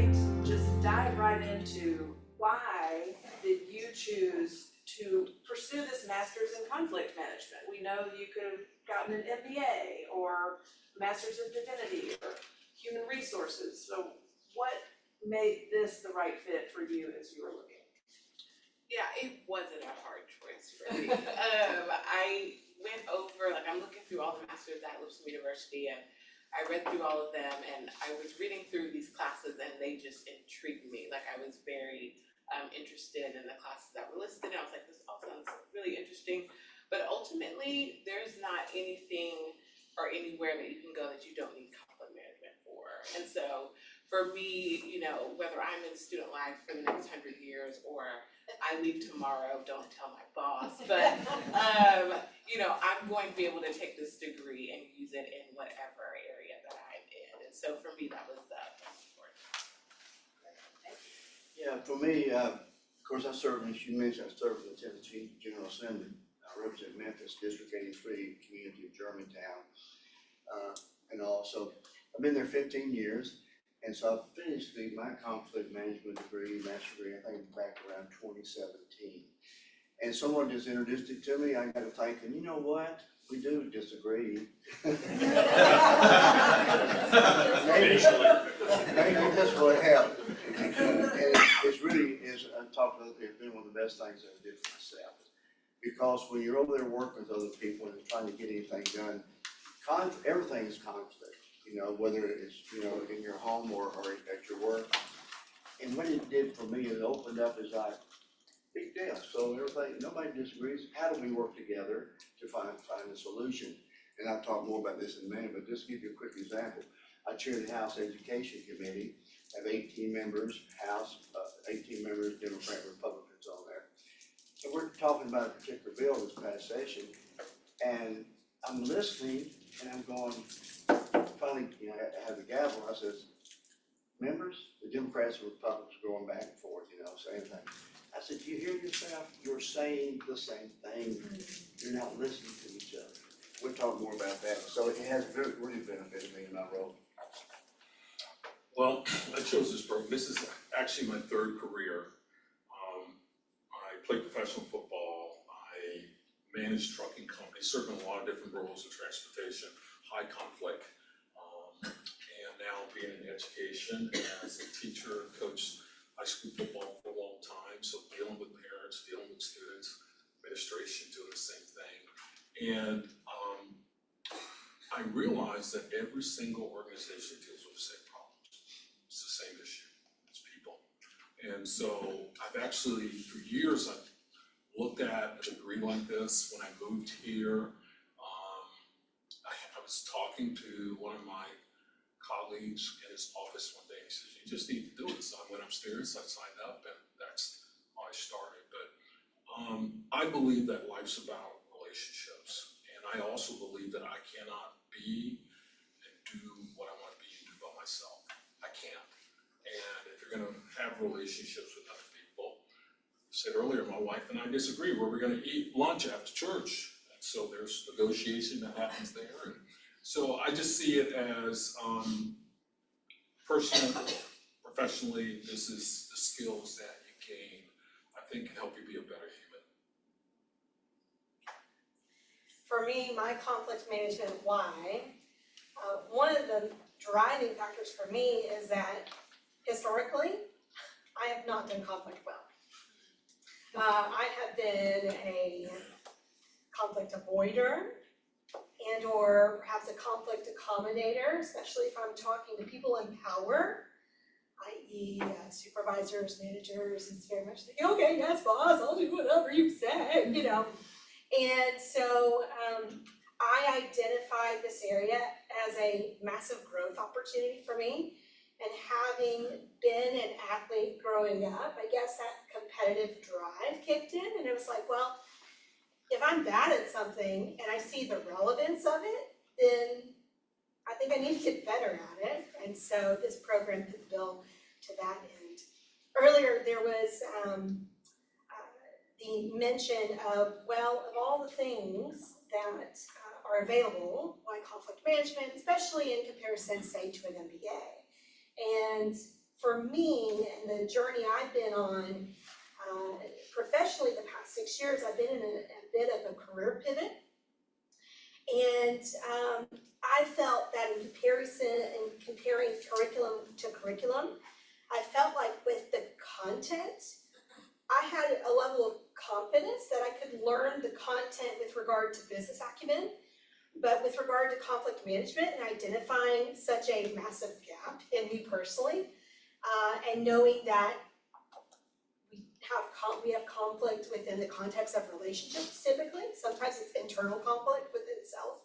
might just dive right into why did you choose to pursue this master's in conflict management? We know you could have gotten an MBA or master's in divinity or human resources. So what made this the right fit for you as you were looking? Yeah, it wasn't a hard choice for me. I went over, like, I'm looking through all the masters at Lipscomb University, and I read through all of them, and I was reading through these classes, and they just intrigued me. Like, I was very interested in the classes that were listed, and I was like, this all sounds really interesting. But ultimately, there's not anything or anywhere that you can go that you don't need conflict management for. And so, for me, you know, whether I'm in student life for the next 100 years or I leave tomorrow, don't tell my boss, but you know, I'm going to be able to take this degree and use it in whatever area that I'm in. And so for me, that was the most important. Yeah, for me, of course, I served, as you mentioned, I served in the Tennessee General Assembly. I represent Memphis, District 83, community of Germantown. And also, I've been there 15 years. And so I finished my conflict management degree, master's degree, I think back around 2017. And someone just introduced it to me. I got to thinking, you know what? We do disagree. maybe this will help. And it's really, I talked about it, it's been one of the best things I did for myself. Because when you're over there working with other people and trying to get anything done, everything is conflict. You know, whether it's, you know, in your home or at your work. And what it did for me, it opened up as like, big deal. So everything, nobody disagrees. How do we work together to find a solution? And I'll talk more about this in a minute, but just to give you a quick example. I chair the House Education Committee, have 18 members, House, 18 members, Democrat, Republicans on there. So we're talking about a particular bill this past session, and I'm listening, and I'm going, finally, you know, I have the gavel. I says, members, the Democrats and Republicans are going back and forth, you know, saying things. I said, you hear yourself? You're saying the same thing. You're not listening to each other. We'll talk more about that. So it has really benefited me in my role. Well, I chose this program. This is actually my third career. I played professional football. I managed trucking companies, served in a lot of different roles in transportation, high conflict. And now being in education as a teacher, coached high school football for a long time, so dealing with parents, dealing with students, administration doing the same thing. And I realized that every single organization deals with the same problems. It's the same issue, it's people. And so I've actually, for years, I've looked at a degree like this. When I moved here, I was talking to one of my colleagues in his office one day. He says, you just need to do it. So I went upstairs, I signed up, and that's how I started. But I believe that life's about relationships. And I also believe that I cannot be and do what I want to be and do by myself. I can't. And if you're going to have relationships with other people, I said earlier, my wife and I disagree where we're going to eat lunch after church. And so there's negotiation that happens there. And so I just see it as personally, professionally, this is the skills that you gain, I think can help you be a better human. For me, my conflict management why, one of the driving factors for me is that historically, I have not done conflict well. I have been a conflict avoider and or perhaps a conflict accommodator, especially if I'm talking to people in power, i.e. Supervisors, managers. It's very much like, okay, yes, boss, I'll do whatever you say, you know. And so I identified this area as a massive growth opportunity for me. And having been an athlete growing up, I guess that competitive drive kicked in, and it was like, well, if I'm bad at something and I see the relevance of it, then I think I need to get better at it. And so this program could build to that end. Earlier, there was the mention of, well, of all the things that are available, why conflict management, especially in comparison, say, to an MBA. And for me, and the journey I've been on, professionally the past 6 years, I've been in a bit of a career pivot. And I felt that in comparing curriculum to curriculum, I felt like with the content, I had a level of confidence that I could learn the content with regard to business acumen, but with regard to conflict management and identifying such a massive gap in me personally, and knowing that we have conflict within the context of relationships typically. Sometimes it's internal conflict within itself.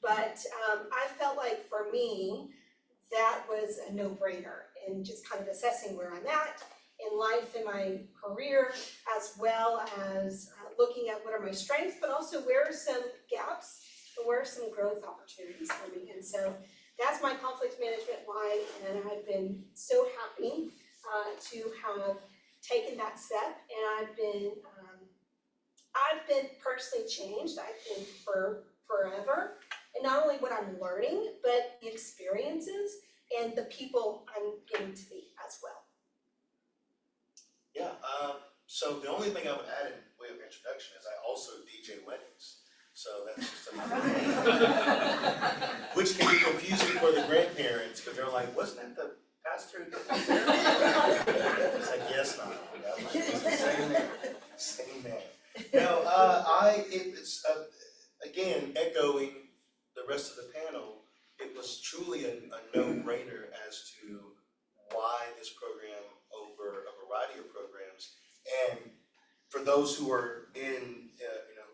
But I felt like for me, that was a no-brainer in just kind of assessing where I'm at in life, in my career, as well as looking at what are my strengths, but also where are some gaps and where are some growth opportunities for me. And so that's my conflict management why, and I've been so happy to have taken that step, and I've been personally changed, I think, for forever. And not only what I'm learning, but the experiences and the people I'm getting to meet as well. Yeah, so the only thing I would add in way of introduction is I also DJ weddings. So that's just another thing. Which can be confusing for the grandparents, because they're like, wasn't that the pastor who did that? It's like, yes, not. It's the same man. Same man. No, it's again, echoing the rest of the panel, it was truly a no-brainer as to why this program over a variety of programs. And for those who are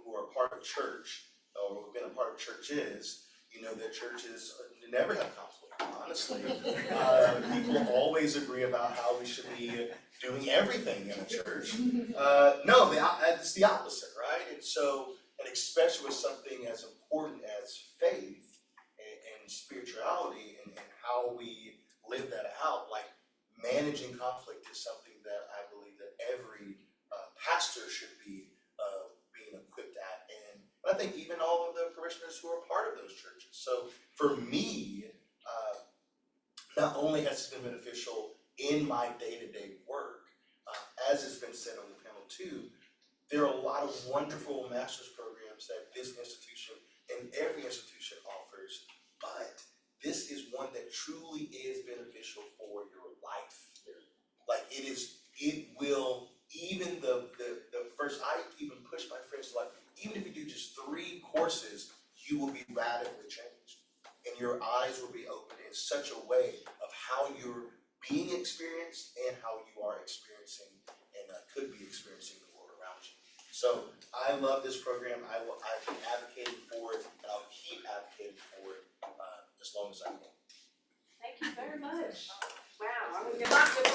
who are part of church, or who've been a part of churches, you know that churches never have conflict, honestly. People always agree about how we should be doing everything in a church. No, it's the opposite, right? And so, and especially with something as important as faith and spirituality and how we live that out, like managing conflict is something that I believe that every pastor should be being equipped at, and I think even all of the parishioners who are part of those churches. So for me, not only has it been beneficial in my day-to-day work, as has been said on the panel too, there are a lot of wonderful master's programs that this institution and every institution offers, but this is one that truly is beneficial for your life. Like it will, even the first, I even push my friends to like, even if you do just 3 courses, you will be radically changed. And your eyes will be opened in such a way of how you're being experienced and how you are experiencing and could be experiencing the world around you. So I love this program. I've been advocating for it, and I'll keep advocating for it as long as I can. Thank you very much. Wow, I'm gonna give lots of